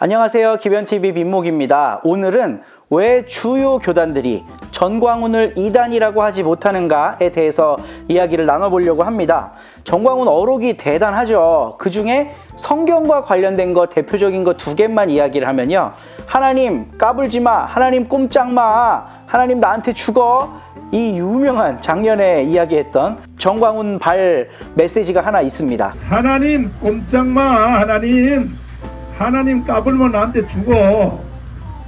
안녕하세요. 기변TV 빈목입니다. 오늘은 왜 주요 교단들이 전광훈을 이단이라고 하지 못하는가에 대해서 이야기를 나눠보려고 합니다. 전광훈 어록이 대단하죠. 그 중에 성경과 관련된 거 대표적인 거 두 개만 이야기를 하면요. 하나님 까불지 마, 하나님 꼼짝 마, 하나님 나한테 죽어. 이 유명한 작년에 이야기했던 전광훈 발 메시지가 하나 있습니다. 하나님 꼼짝 마, 하나님 까불면 나한테 죽어.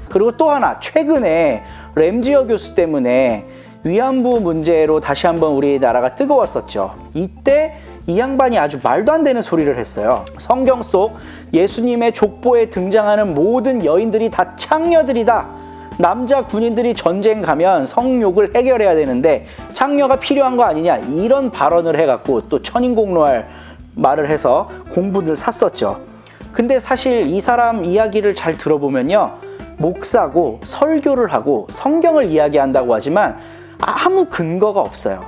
그리고 또 하나, 최근에 램지어 교수 때문에 위안부 문제로 다시 한번 우리나라가 뜨거웠었죠. 이때 이 양반이 아주 말도 안 되는 소리를 했어요. 성경 속 예수님의 족보에 등장하는 모든 여인들이 다 창녀들이다. 남자 군인들이 전쟁 가면 성욕을 해결해야 되는데 창녀가 필요한 거 아니냐, 이런 발언을 해갖고 또 천인공노할 말을 해서 공분을 샀었죠. 근데 사실 이 사람 이야기를 잘 들어보면요, 목사고 설교를 하고 성경을 이야기한다고 하지만 아무 근거가 없어요.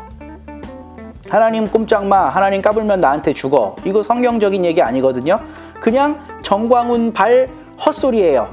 하나님 꼼짝 마, 하나님 까불면 나한테 죽어, 이거 성경적인 얘기 아니거든요. 그냥 전광훈 발 헛소리예요.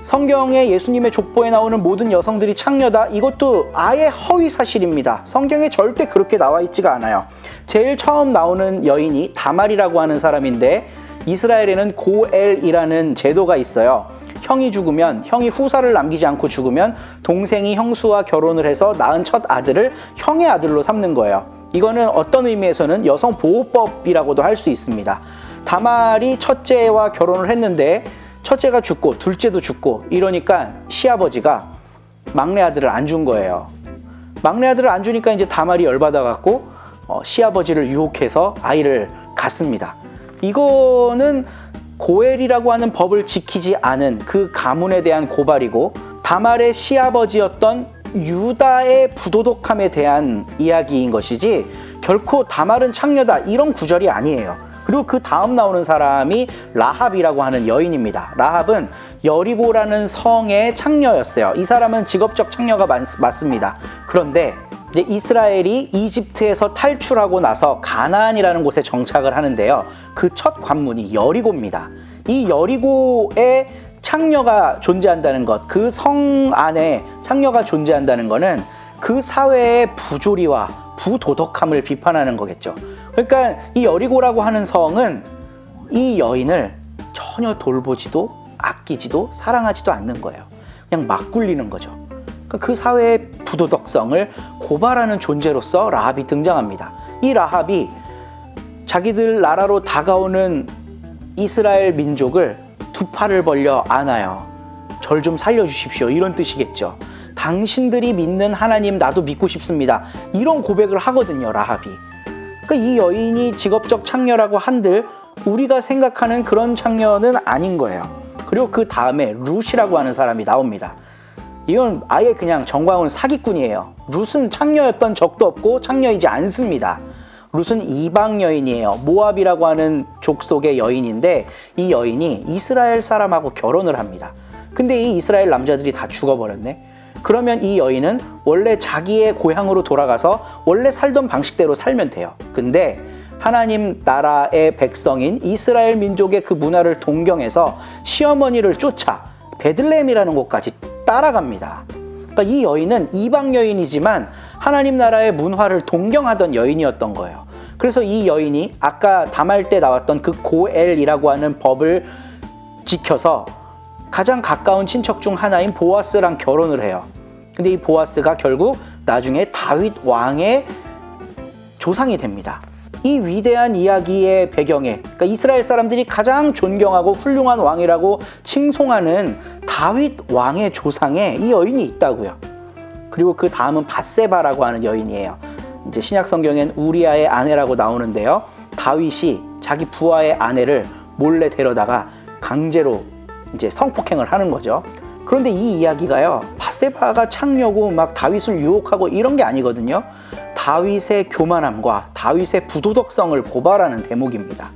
성경에 예수님의 족보에 나오는 모든 여성들이 창녀다, 이것도 아예 허위 사실입니다. 성경에 절대 그렇게 나와 있지가 않아요. 제일 처음 나오는 여인이 다말이라고 하는 사람인데, 이스라엘에는 고엘이라는 제도가 있어요. 형이 죽으면, 형이 후사를 남기지 않고 죽으면 동생이 형수와 결혼을 해서 낳은 첫 아들을 형의 아들로 삼는 거예요. 이거는 어떤 의미에서는 여성보호법이라고도 할 수 있습니다. 다말이 첫째와 결혼을 했는데 첫째가 죽고 둘째도 죽고 이러니까 시아버지가 막내 아들을 안 준 거예요. 막내 아들을 안 주니까 이제 다말이 열받아갖고 시아버지를 유혹해서 아이를 갖습니다. 이거는 고엘이라고 하는 법을 지키지 않은 그 가문에 대한 고발이고, 다말의 시아버지였던 유다의 부도덕함에 대한 이야기인 것이지 결코 다말은 창녀다 이런 구절이 아니에요. 그리고 그 다음 나오는 사람이 라합이라고 하는 여인입니다. 라합은 여리고라는 성의 창녀였어요. 이 사람은 직업적 창녀가 맞습니다. 그런데 이제 이스라엘이 이집트에서 탈출하고 나서 가나안이라는 곳에 정착을 하는데요. 그 첫 관문이 여리고입니다. 이 여리고에 창녀가 존재한다는 것, 그 성 안에 창녀가 존재한다는 것은 그 사회의 부조리와 부도덕함을 비판하는 거겠죠. 그러니까 이 여리고라고 하는 성은 이 여인을 전혀 돌보지도 아끼지도 사랑하지도 않는 거예요. 그냥 막 굴리는 거죠. 그 사회의 부도덕성을 고발하는 존재로서 라합이 등장합니다. 이 라합이 자기들 나라로 다가오는 이스라엘 민족을 두 팔을 벌려 안아요. 절 좀 살려주십시오, 이런 뜻이겠죠. 당신들이 믿는 하나님 나도 믿고 싶습니다, 이런 고백을 하거든요, 라합이. 그러니까 이 여인이 직업적 창녀라고 한들 우리가 생각하는 그런 창녀는 아닌 거예요. 그리고 그 다음에 룻이라고 하는 사람이 나옵니다. 이건 아예 그냥 전광훈 사기꾼이에요. 룻은 창녀였던 적도 없고 창녀이지 않습니다. 룻은 이방 여인이에요. 모압이라고 하는 족속의 여인인데, 이 여인이 이스라엘 사람하고 결혼을 합니다. 근데 이 이스라엘 남자들이 다 죽어버렸네. 그러면 이 여인은 원래 자기의 고향으로 돌아가서 원래 살던 방식대로 살면 돼요. 근데 하나님 나라의 백성인 이스라엘 민족의 그 문화를 동경해서 시어머니를 쫓아 베들레헴이라는 곳까지 따라갑니다. 그러니까 이 여인은 이방 여인이지만 하나님 나라의 문화를 동경하던 여인이었던 거예요. 그래서 이 여인이 아까 다말 때 나왔던 그 고엘이라고 하는 법을 지켜서 가장 가까운 친척 중 하나인 보아스랑 결혼을 해요. 근데 이 보아스가 결국 나중에 다윗 왕의 조상이 됩니다. 이 위대한 이야기의 배경에, 그러니까 이스라엘 사람들이 가장 존경하고 훌륭한 왕이라고 칭송하는 다윗 왕의 조상에 이 여인이 있다고요. 그리고 그 다음은 밧세바라고 하는 여인이에요. 이제 신약 성경엔 우리아의 아내라고 나오는데요. 다윗이 자기 부하의 아내를 몰래 데려다가 강제로 이제 성폭행을 하는 거죠. 그런데 이 이야기가요, 밧세바가 창녀고 막 다윗을 유혹하고 이런 게 아니거든요. 다윗의 교만함과 다윗의 부도덕성을 고발하는 대목입니다.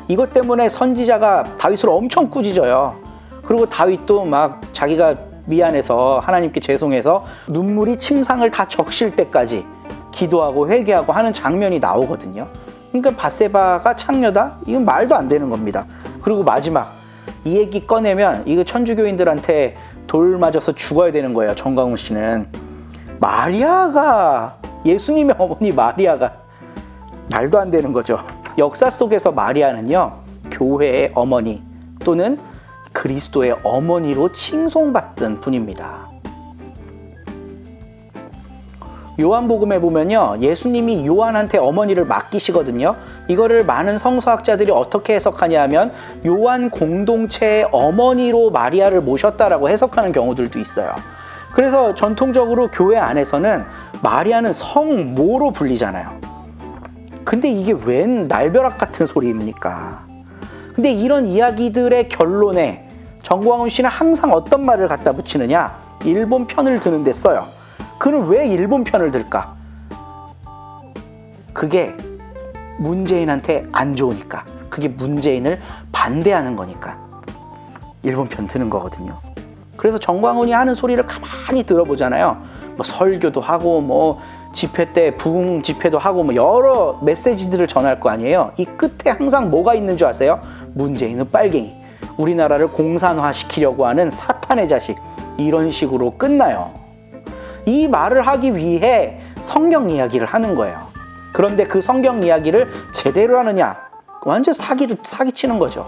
이것 때문에 선지자가 다윗을 엄청 꾸짖어요. 그리고 다윗도 막 자기가 미안해서 하나님께 죄송해서 눈물이 침상을 다 적실 때까지 기도하고 회개하고 하는 장면이 나오거든요. 그러니까 밧세바가 창녀다? 이건 말도 안 되는 겁니다. 그리고 마지막 이 얘기 꺼내면 이거 천주교인들한테 돌 맞아서 죽어야 되는 거예요. 정광훈 씨는. 마리아가, 예수님의 어머니 마리아가 말도 안 되는 거죠. 역사 속에서 마리아는요, 교회의 어머니 또는 그리스도의 어머니로 칭송받던 분입니다. 요한복음에 보면요, 예수님이 요한한테 어머니를 맡기시거든요. 이거를 많은 성서학자들이 어떻게 해석하냐 하면 요한 공동체의 어머니로 마리아를 모셨다라고 해석하는 경우들도 있어요. 그래서 전통적으로 교회 안에서는 마리아는 성모로 불리잖아요. 근데 이게 웬 날벼락 같은 소리입니까? 근데 이런 이야기들의 결론에 정광훈 씨는 항상 어떤 말을 갖다 붙이느냐? 일본 편을 드는데 써요. 그는 왜 일본 편을 들까? 그게 문재인한테 안 좋으니까. 그게 문재인을 반대하는 거니까 일본 편 드는 거거든요. 그래서 정광훈이 하는 소리를 가만히 들어보잖아요. 뭐 설교도 하고 뭐 집회 때 부흥 집회도 하고 뭐 여러 메시지들을 전할 거 아니에요. 이 끝에 항상 뭐가 있는 줄 아세요? 문재인은 빨갱이, 우리나라를 공산화시키려고 하는 사탄의 자식, 이런 식으로 끝나요. 이 말을 하기 위해 성경 이야기를 하는 거예요. 그런데 그 성경 이야기를 제대로 하느냐? 완전 사기치는 거죠.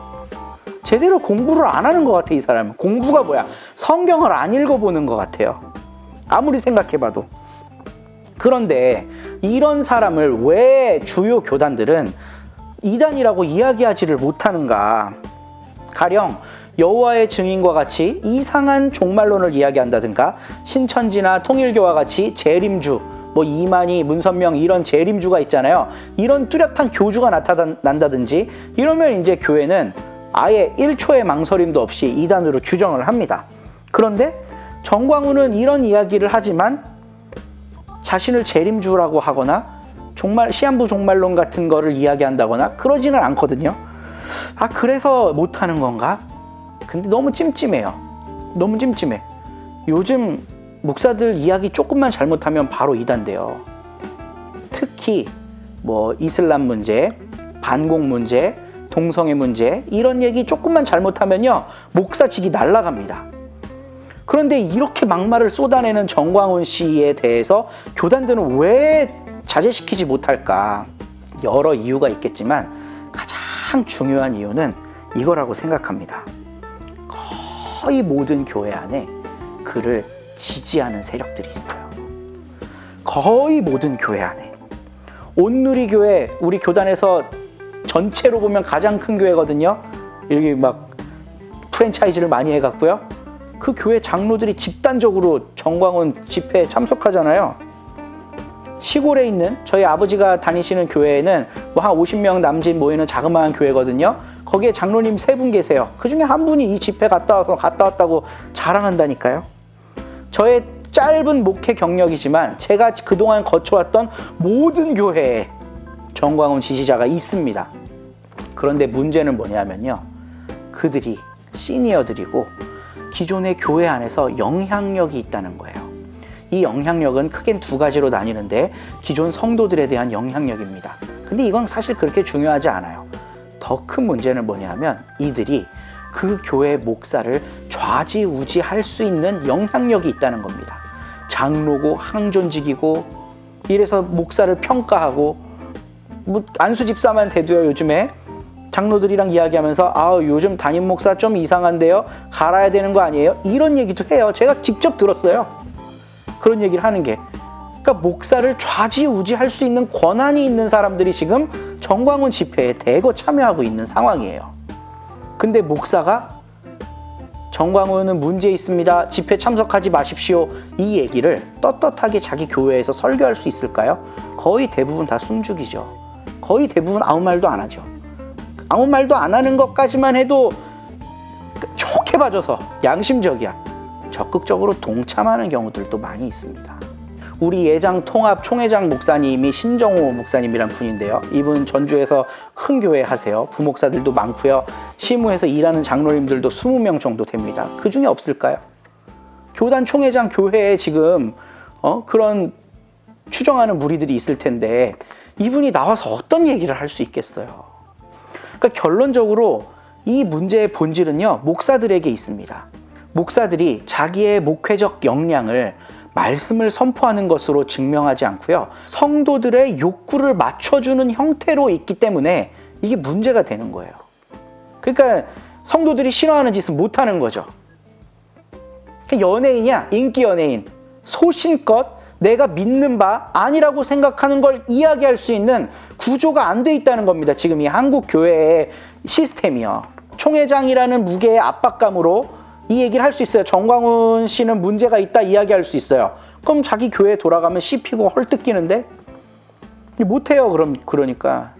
제대로 공부를 안 하는 것 같아, 이 사람은. 공부가 뭐야? 성경을 안 읽어보는 것 같아요. 아무리 생각해봐도. 그런데 이런 사람을 왜 주요 교단들은 이단이라고 이야기하지를 못하는가? 가령 여호와의 증인과 같이 이상한 종말론을 이야기한다든가, 신천지나 통일교와 같이 재림주, 뭐 이만희, 문선명 이런 재림주가 있잖아요. 이런 뚜렷한 교주가 나타난다든지 이러면 이제 교회는 아예 1초의 망설임도 없이 이단으로 규정을 합니다. 그런데 정광훈은 이런 이야기를 하지만 자신을 재림주라고 하거나 시한부 종말론 같은 거를 이야기한다거나 그러지는 않거든요. 아, 그래서 못하는 건가? 근데 너무 찜찜해요. 너무 찜찜해. 요즘 목사들 이야기 조금만 잘못하면 바로 이단돼요. 특히 뭐 이슬람 문제, 반공 문제, 동성애 문제, 이런 얘기 조금만 잘못하면요, 목사직이 날아갑니다. 그런데 이렇게 막말을 쏟아내는 정광훈 씨에 대해서 교단들은 왜 자제시키지 못할까? 여러 이유가 있겠지만 가장 중요한 이유는 이거라고 생각합니다. 거의 모든 교회 안에 그를 지지하는 세력들이 있어요. 거의 모든 교회 안에. 온누리교회, 우리 교단에서 전체로 보면 가장 큰 교회거든요. 여기 막 프랜차이즈를 많이 해갖고요. 그 교회 장로들이 집단적으로 정광훈 집회에 참석하잖아요. 시골에 있는 저희 아버지가 다니시는 교회에는 뭐 한 50명 남짓 모이는 자그마한 교회거든요. 거기에 장로님 3분 계세요. 그 중에 한 분이 이 집회 갔다 왔다고 자랑한다니까요. 저의 짧은 목회 경력이지만 제가 그동안 거쳐왔던 모든 교회에 정광훈 지지자가 있습니다. 그런데 문제는 뭐냐면요, 그들이 시니어들이고 기존의 교회 안에서 영향력이 있다는 거예요. 이 영향력은 크게 2가지로 나뉘는데 기존 성도들에 대한 영향력입니다. 근데 이건 사실 그렇게 중요하지 않아요. 더 큰 문제는 뭐냐면 이들이 그 교회 목사를 좌지우지할 수 있는 영향력이 있다는 겁니다. 장로고 항존직이고 이래서 목사를 평가하고, 뭐 안수 집사만 돼도요, 요즘에 장로들이랑 이야기하면서 요즘 담임 목사 좀 이상한데요, 갈아야 되는 거 아니에요? 이런 얘기도 해요. 제가 직접 들었어요. 그런 얘기를 하는 게. 그러니까 목사를 좌지우지할 수 있는 권한이 있는 사람들이 지금 정광훈 집회에 대거 참여하고 있는 상황이에요. 근데 목사가 정광훈은 문제 있습니다, 집회 참석하지 마십시오, 이 얘기를 떳떳하게 자기 교회에서 설교할 수 있을까요? 거의 대부분 다 숨죽이죠. 거의 대부분 아무 말도 안 하죠. 아무 말도 안 하는 것까지만 해도 좋게 봐줘서 양심적이야. 적극적으로 동참하는 경우들도 많이 있습니다. 우리 예장 통합 총회장 목사님이 신정호 목사님이란 분인데요. 이분 전주에서 큰 교회 하세요. 부목사들도 많고요. 시무에서 일하는 장로님들도 20명 정도 됩니다. 그 중에 없을까요? 교단 총회장 교회에 지금 그런 추정하는 무리들이 있을 텐데 이분이 나와서 어떤 얘기를 할 수 있겠어요? 그러니까 결론적으로 이 문제의 본질은요, 목사들에게 있습니다. 목사들이 자기의 목회적 역량을 말씀을 선포하는 것으로 증명하지 않고요, 성도들의 욕구를 맞춰주는 형태로 있기 때문에 이게 문제가 되는 거예요. 그러니까 성도들이 싫어하는 짓은 못하는 거죠. 연예인이야, 인기 연예인. 소신껏 내가 믿는 바 아니라고 생각하는 걸 이야기할 수 있는 구조가 안 돼 있다는 겁니다. 지금 이 한국 교회의 시스템이요. 총회장이라는 무게의 압박감으로 이 얘기를 할 수 있어요. 정광훈 씨는 문제가 있다 이야기할 수 있어요. 그럼 자기 교회에 돌아가면 씹히고 헐뜯기는데? 못해요. 그러니까.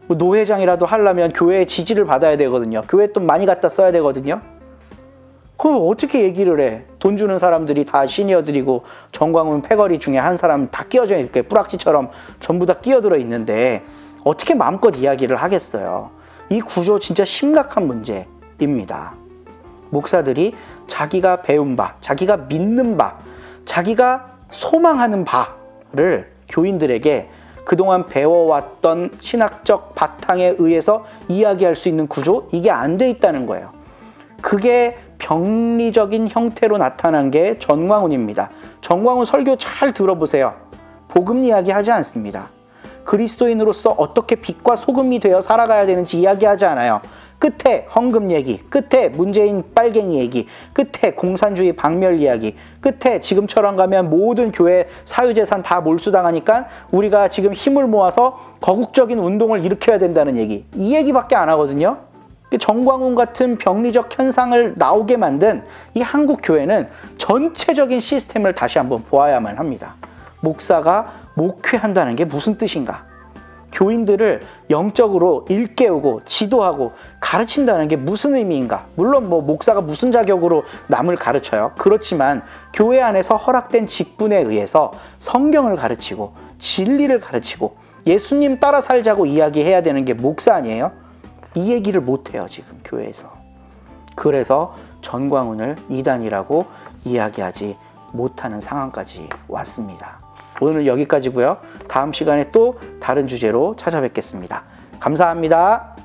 노회장이라도 하려면 교회의 지지를 받아야 되거든요. 교회 돈 많이 갖다 써야 되거든요. 그럼 어떻게 얘기를 해? 돈 주는 사람들이 다 시니어들이고 정광훈 패거리 중에 한 사람 다 끼어져 이렇게 뿌락지처럼 전부 다 끼어들어 있는데 어떻게 마음껏 이야기를 하겠어요? 이 구조 진짜 심각한 문제입니다. 목사들이 자기가 배운 바, 자기가 믿는 바, 자기가 소망하는 바를 교인들에게 그동안 배워왔던 신학적 바탕에 의해서 이야기할 수 있는 구조, 이게 안 돼 있다는 거예요. 그게 병리적인 형태로 나타난 게 전광훈입니다. 전광훈 설교 잘 들어보세요. 복음 이야기 하지 않습니다. 그리스도인으로서 어떻게 빛과 소금이 되어 살아가야 되는지 이야기하지 않아요. 끝에 헌금 얘기, 끝에 문재인 빨갱이 얘기, 끝에 공산주의 박멸 이야기, 끝에 지금처럼 가면 모든 교회 사유재산 다 몰수당하니까 우리가 지금 힘을 모아서 거국적인 운동을 일으켜야 된다는 얘기, 이 얘기밖에 안 하거든요. 정광훈 같은 병리적 현상을 나오게 만든 이 한국 교회는 전체적인 시스템을 다시 한번 보아야만 합니다. 목사가 목회한다는 게 무슨 뜻인가? 교인들을 영적으로 일깨우고 지도하고 가르친다는 게 무슨 의미인가? 물론 목사가 무슨 자격으로 남을 가르쳐요. 그렇지만 교회 안에서 허락된 직분에 의해서 성경을 가르치고 진리를 가르치고 예수님 따라 살자고 이야기해야 되는 게 목사 아니에요? 이 얘기를 못해요, 지금 교회에서. 그래서 전광훈을 이단이라고 이야기하지 못하는 상황까지 왔습니다. 오늘 여기까지고요. 다음 시간에 또 다른 주제로 찾아뵙겠습니다. 감사합니다.